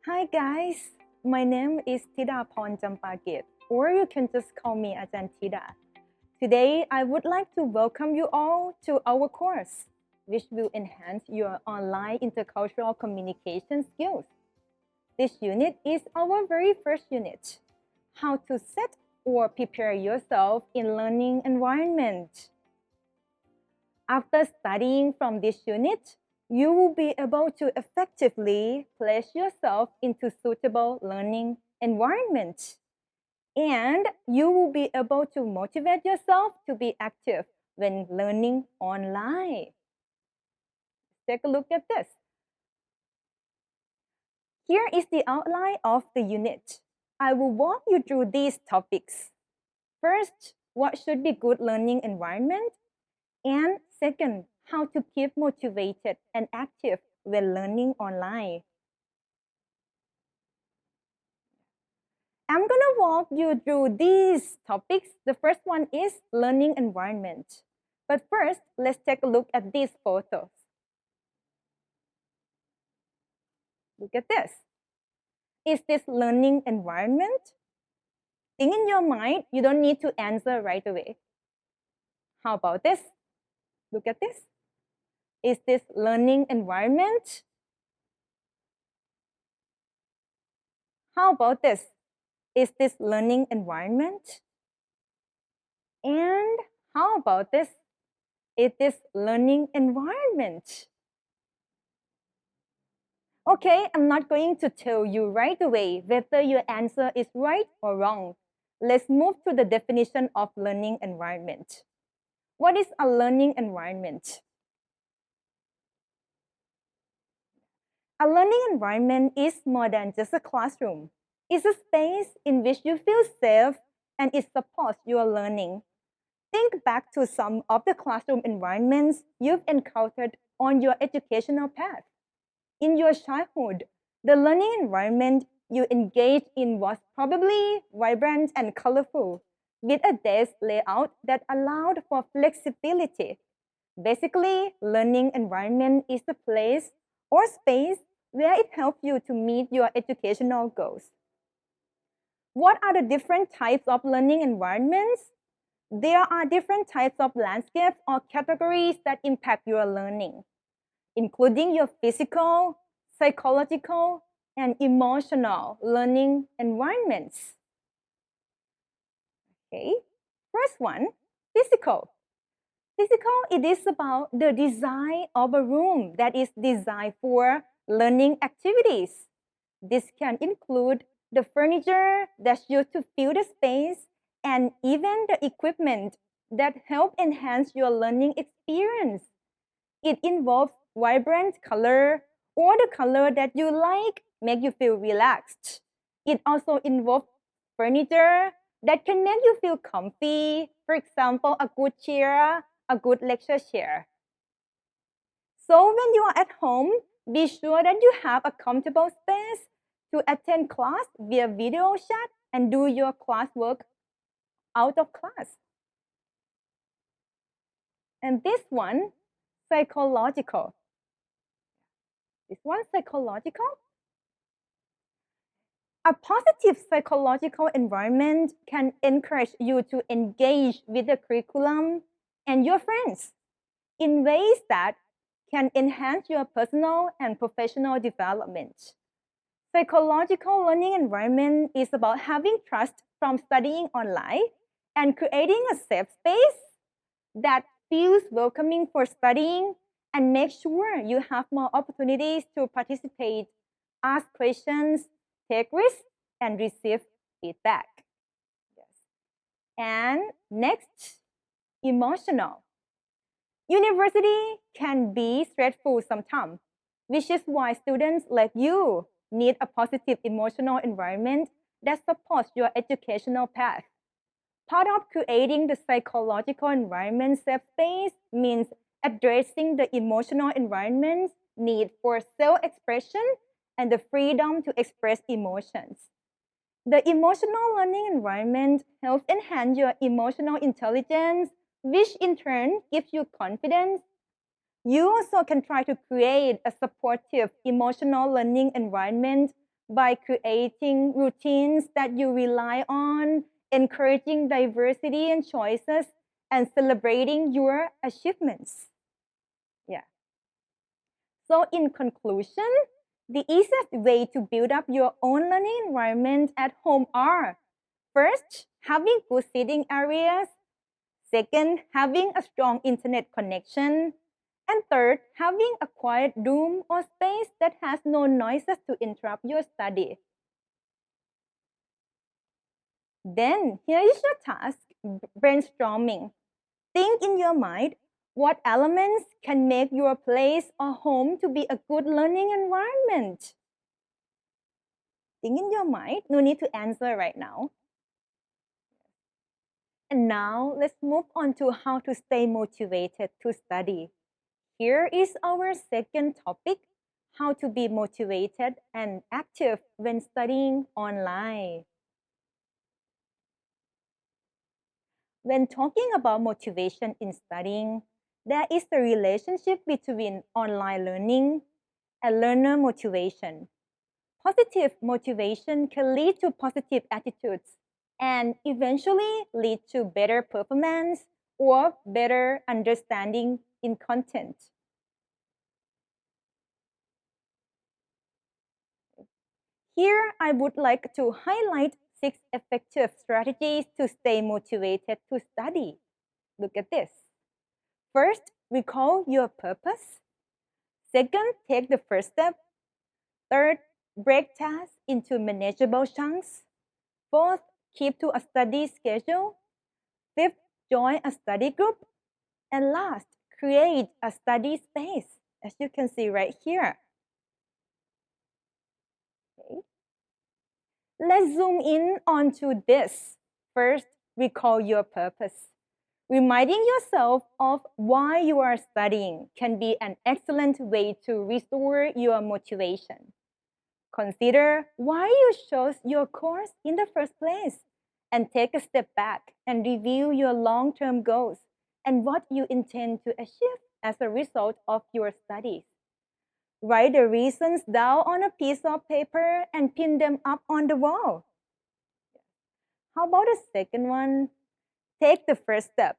Hi guys, my name is Tida Pon Jampagit, or you can just call me Ajahn Tida. Today, I would like to welcome you all to our course, which will enhance your online intercultural communication skills. This unit is our very first unit, how to set or prepare yourself in learning environment. After studying from this unit, you will be able to effectively place yourself into suitable learning environment. And you will be able to motivate yourself to be active when learning online. Take a look at this. Here is the outline of the unit. I will walk you through these topics. First, what should be good learning environment? And second, how to keep motivated and active when learning online. I'm going to walk you through these topics. The first one is learning environment. But first, let's take a look at these photos. Look at this. Is this learning environment? Think in your mind. You don't need to answer right away. How about this? Look at this. Is this learning environment? How about this? Is this learning environment? And how about this? Is this learning environment? Okay, I'm not going to tell you right away whether your answer is right or wrong. Let's move to the definition of learning environment. What is a learning environment? A learning environment is more than just a classroom. It's a space in which you feel safe and it supports your learning. Think back to some of the classroom environments you've encountered on your educational path. In your childhood, the learning environment you engaged in was probably vibrant and colorful, with a desk layout that allowed for flexibility. Basically, learning environment is the place or space where it helps you to meet your educational goals. What are the different types of learning environments? There are different types of landscapes or categories that impact your learning, including your physical, psychological, and emotional learning environments. Okay, first one, physical. Physical, it is about the design of a room that is designed for learning activities. This can include the furniture that's used to fill the space and even the equipment that help enhance your learning experience. It involves vibrant color or the color that you like make you feel relaxed. It also involves furniture that can make you feel comfy. For example, a good chair, a good lecture chair. So when you are at home, be sure that you have a comfortable space to attend class via video chat and do your classwork out of class. And this one, psychological. This one, psychological. A positive psychological environment can encourage you to engage with the curriculum and your friends in ways that can enhance your personal and professional development. Psychological learning environment is about having trust from studying online and creating a safe space that feels welcoming for studying and make sure you have more opportunities to participate, ask questions, take risks, and receive feedback. Yes. And next, emotional. University can be stressful sometimes, which is why students like you need a positive emotional environment that supports your educational path. Part of creating the psychological environment safe space means addressing the emotional environment's need for self-expression and the freedom to express emotions. The emotional learning environment helps enhance your emotional intelligence, which in turn gives you confidence. You also can try to create a supportive emotional learning environment by creating routines that you rely on, encouraging diversity and choices, and celebrating your achievements. Yeah. So, in conclusion, the easiest way to build up your own learning environment at home are: first, having good seating areas; second, having a strong internet connection; and third, having a quiet room or space that has no noises to interrupt your study. Then, here is your task: brainstorming. Think in your mind what elements can make your place or home to be a good learning environment. Think in your mind. No need to answer right now. And now let's move on to how to stay motivated to study. Here is our second topic: how to be motivated and active when studying online. When talking about motivation in studying, there is a relationship between online learning and learner motivation. Positive motivation can lead to positive attitudes and eventually lead to better performance or better understanding in content. Here, I would like to highlight 6 effective strategies to stay motivated to study. Look at this. First, recall your purpose. Second, take the first step. Third, break tasks into manageable chunks. Fourth, keep to a study schedule. Fifth, join a study group. And last, create a study space, as you can see right here. Okay. Let's zoom in onto this. First, recall your purpose. Reminding yourself of why you are studying can be an excellent way to restore your motivation. Consider why you chose your course in the first place and take a step back and review your long term goals and what you intend to achieve as a result of your studies. Write the reasons down on a piece of paper and pin them up on the wall. How about the second one? Take the first step.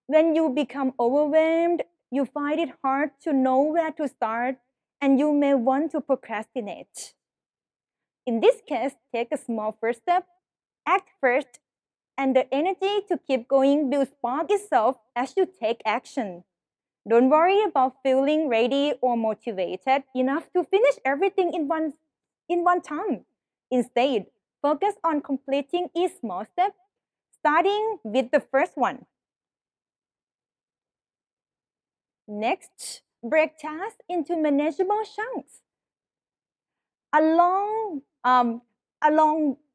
When you become overwhelmed, you find it hard to know where to start and you may want to procrastinate. In this case, take a small first step, act first, and the energy to keep going will spark itself as you take action. Don't worry about feeling ready or motivated enough to finish everything in one time. Instead, focus on completing each small step, starting with the first one. Next, break tasks into manageable chunks. A long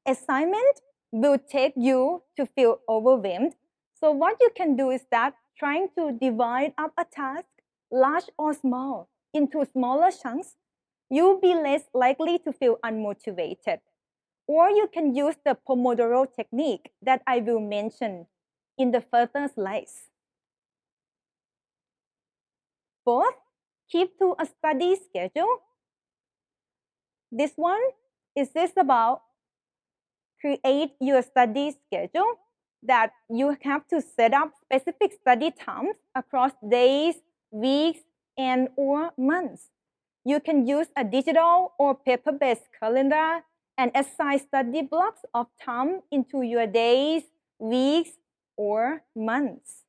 assignment will take you to feel overwhelmed. So what you can do is that trying to divide up a task, large or small, into smaller chunks, you'll be less likely to feel unmotivated. Or you can use the Pomodoro technique that I will mention in the further slides. Fourth, keep to a study schedule. This one is this about create your study schedule that you have to set up specific study times across days, weeks, and or months. You can use a digital or paper-based calendar and assign study blocks of time into your days, weeks, or months.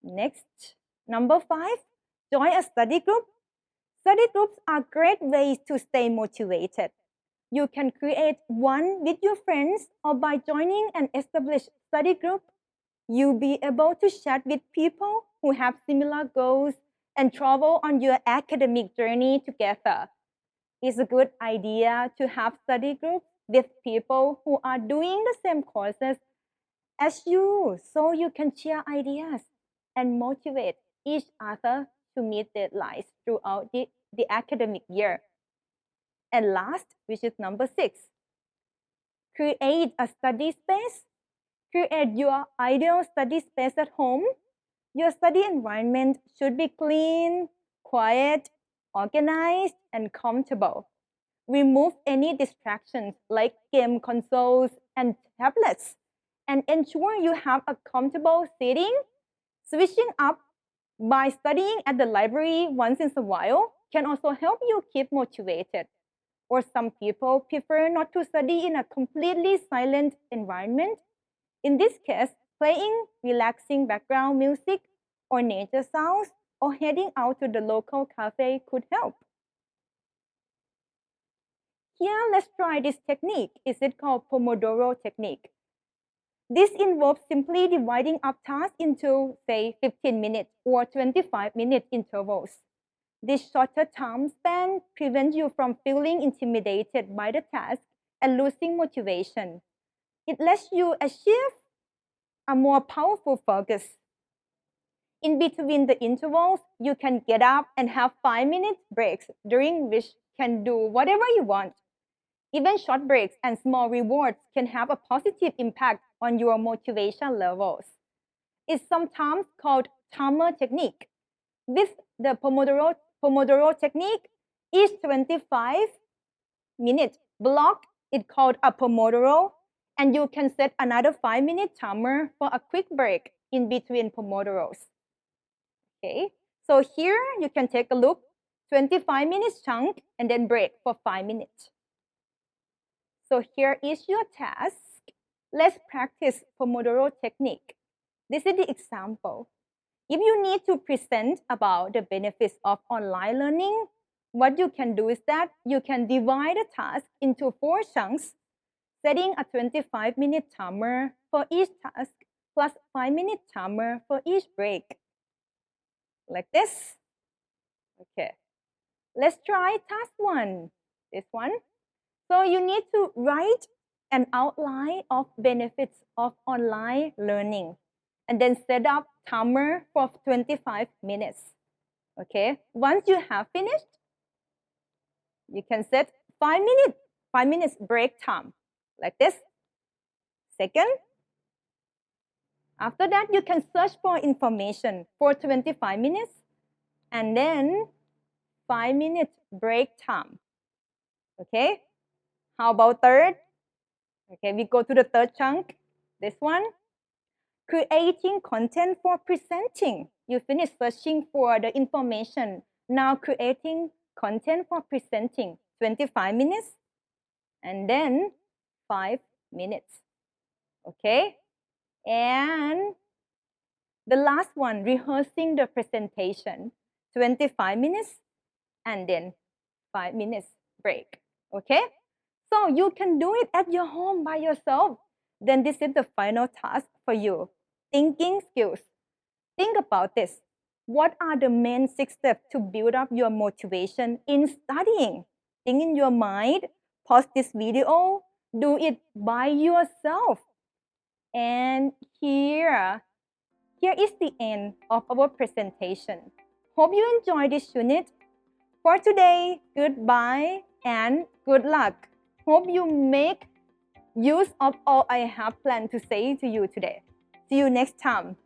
Next, number 5, join a study group. Study groups are great ways to stay motivated. You can create one with your friends or by joining an established study group. You'll be able to chat with people who have similar goals and travel on your academic journey together. It's a good idea to have study groups with people who are doing the same courses as you so you can share ideas and motivate each other to meet deadlines throughout the academic year. And last, which is number 6, create a study space. Create your ideal study space at home. Your study environment should be clean, quiet, organized, and comfortable. Remove any distractions like game consoles and tablets, and ensure you have a comfortable seating. Switching up by studying at the library once in a while can also help you keep motivated. Or some people prefer not to study in a completely silent environment. In this case, playing relaxing background music or nature sounds or heading out to the local cafe could help. Here, let's try this technique. Is it called Pomodoro technique? This involves simply dividing up tasks into, say, 15 minute or 25-minute intervals. This shorter time span prevents you from feeling intimidated by the task and losing motivation. It lets you achieve a more powerful focus. In between the intervals, you can get up and have 5-minute breaks during which you can do whatever you want. Even short breaks and small rewards can have a positive impact on your motivation levels. It's sometimes called timer technique. With the Pomodoro technique, each 25-minute block is called a Pomodoro, and you can set another 5-minute timer for a quick break in between Pomodoros. Okay, so here you can take a look, 25 minutes chunk and then break for 5 minutes. So here is your task. Let's practice Pomodoro technique. This is the example. If you need to present about the benefits of online learning, what you can do is that you can divide the task into 4 chunks, setting a 25-minute timer for each task plus 5-minute timer for each break. Like this. Okay. Let's try task 1. This one. So you need to write an outline of benefits of online learning and then set up timer for 25 minutes. Okay, once you have finished, you can set 5 minutes break time like this. Second, after that, you can search for information for 25 minutes and then 5 minutes break time. Okay, how about third? Okay, we go to the third chunk, this one. Creating content for presenting. You finish searching for the information. Now creating content for presenting, 25 minutes and then 5 minutes. Okay? And the last one, rehearsing the presentation, 25 minutes and then 5 minutes break. Okay? So you can do it at your home by yourself. Then this is the final task for you. Thinking skills. Think about this. What are the main 6 steps to build up your motivation in studying? Think in your mind. Pause this video. Do it by yourself. And here is the end of our presentation. Hope you enjoyed this unit. For today, goodbye and good luck. Hope you make use of all I have planned to say to you today. See you next time.